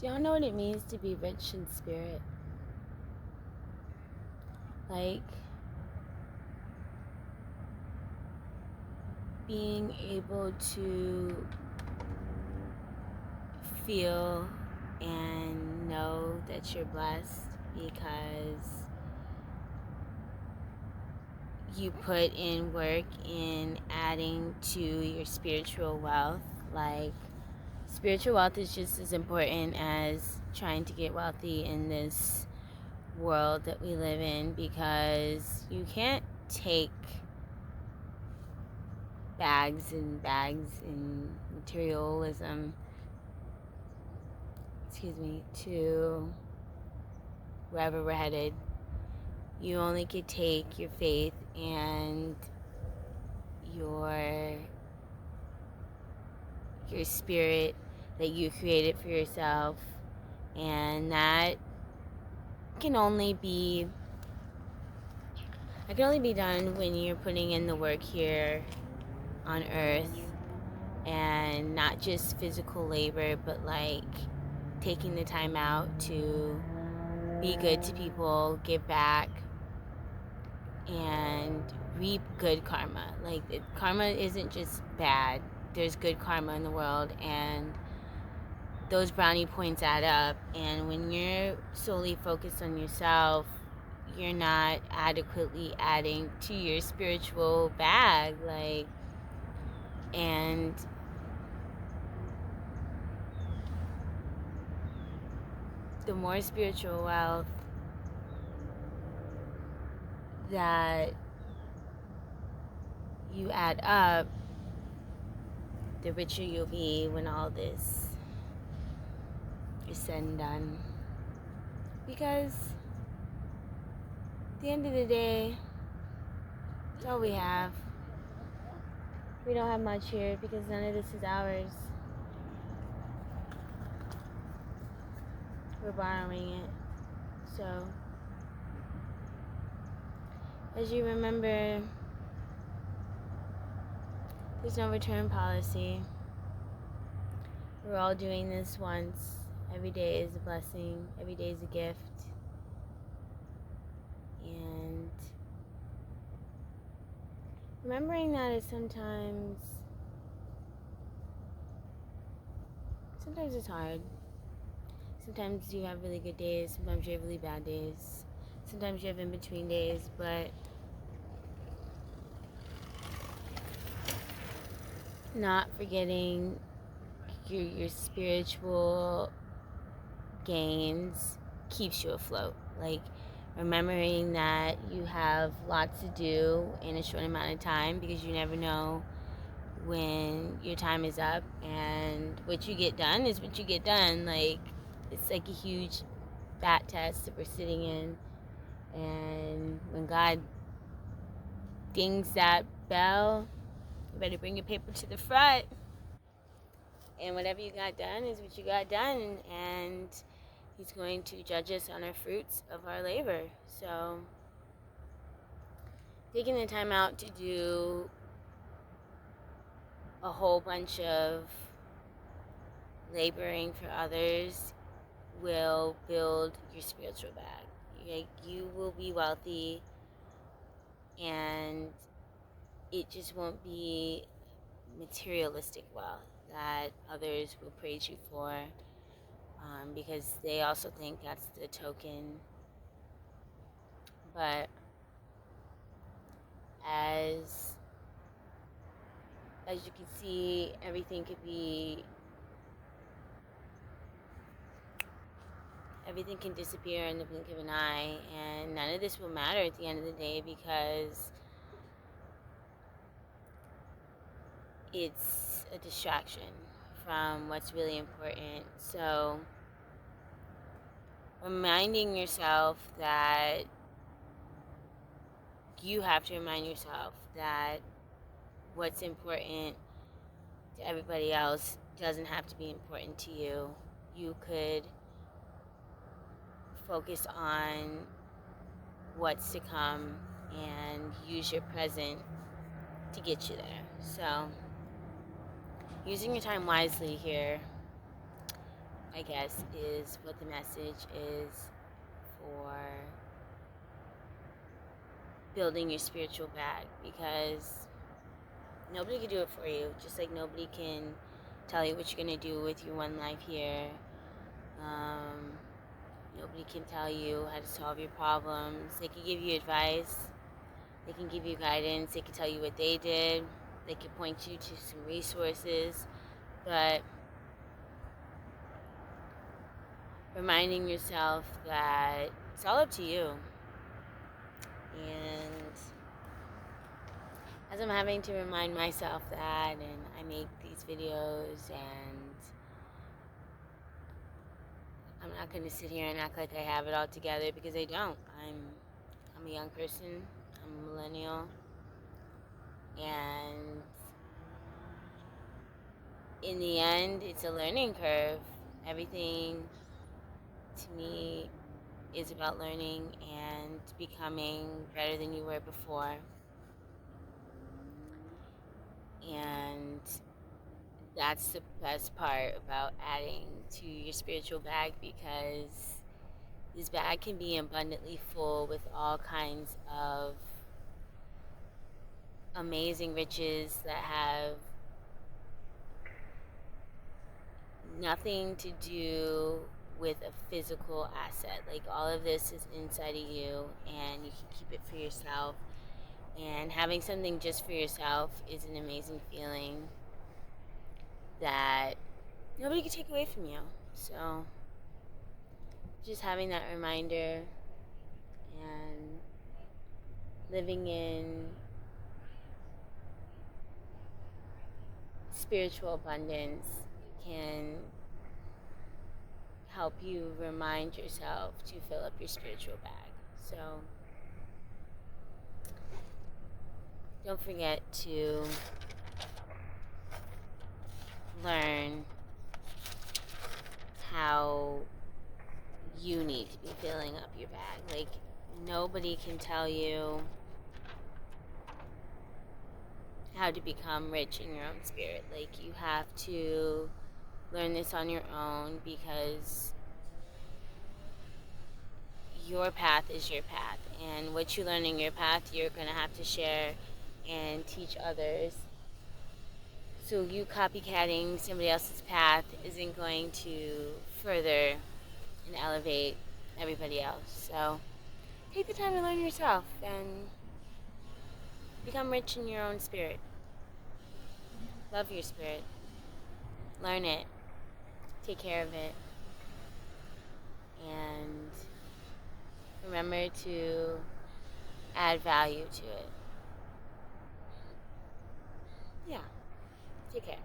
Do y'all know what it means to be rich in spirit? Like, being able to feel and know that you're blessed because you put in work in adding to your spiritual wealth. Like, spiritual wealth is just as important as trying to get wealthy in this world that we live in, because you can't take bags and materialism, to wherever we're headed. You only could take your faith and your spirit that you created for yourself, and that can only be done when you're putting in the work here on earth, and not just physical labor, but like taking the time out to be good to people, give back, and reap good karma. Like, karma isn't just bad. There's good karma in the world, and those brownie points add up. And when you're solely focused on yourself, you're not adequately adding to your spiritual bag. Like, and the more spiritual wealth that you add up, the richer you'll be when all this is said and done. Because at the end of the day, it's all we have. We don't have much here because none of this is ours. We're borrowing it. So, as you remember, there's no return policy. We're all doing this once. Every day is a blessing. Every day is a gift. And remembering that is sometimes it's hard. Sometimes you have really good days. Sometimes you have really bad days. Sometimes you have in-between days. But not forgetting your spiritual gains keeps you afloat. Like, remembering that you have lots to do in a short amount of time, because you never know when your time is up, and what you get done is what you get done. Like, it's like a huge fat test that we're sitting in, and when God dings that bell, you better bring your paper to the front, and whatever you got done is what you got done, and He's going to judge us on our fruits of our labor. So, taking the time out to do a whole bunch of laboring for others will build your spiritual bag. Like, you will be wealthy, and it just won't be materialistic wealth that others will praise you for, because they also think that's the token. But as you can see, everything can disappear in the blink of an eye, and none of this will matter at the end of the day, because it's a distraction from what's really important. So, reminding yourself that you have to remind yourself that what's important to everybody else doesn't have to be important to you. You could focus on what's to come and use your present to get you there. So, using your time wisely here. I guess, is what the message is for building your spiritual bag, because nobody can do it for you, just like nobody can tell you what you're going to do with your one life here. Nobody can tell you how to solve your problems. They can give you advice, they can give you guidance, they can tell you what they did, they can point you to some resources, but reminding yourself that it's all up to you. And as I'm having to remind myself that, and I make these videos, and I'm not going to sit here and act like I have it all together, because I don't. I'm a young person, I'm a millennial, and in the end, it's a learning curve. Everything to me is about learning and becoming better than you were before. And that's the best part about adding to your spiritual bag, because this bag can be abundantly full with all kinds of amazing riches that have nothing to do with a physical asset. Like, all of this is inside of you, and you can keep it for yourself. And having something just for yourself is an amazing feeling that nobody can take away from you. So, just having that reminder and living in spiritual abundance can help you remind yourself to fill up your spiritual bag. So, don't forget to learn how you need to be filling up your bag. Like, nobody can tell you how to become rich in your own spirit. Like, you have to learn this on your own, because your path is your path, and what you learn in your path, you're going to have to share and teach others. So you copycatting somebody else's path isn't going to further and elevate everybody else. So take the time to learn yourself and become rich in your own spirit. Love your spirit. Learn it. Take care of it. And remember to add value to it. Yeah. Take care.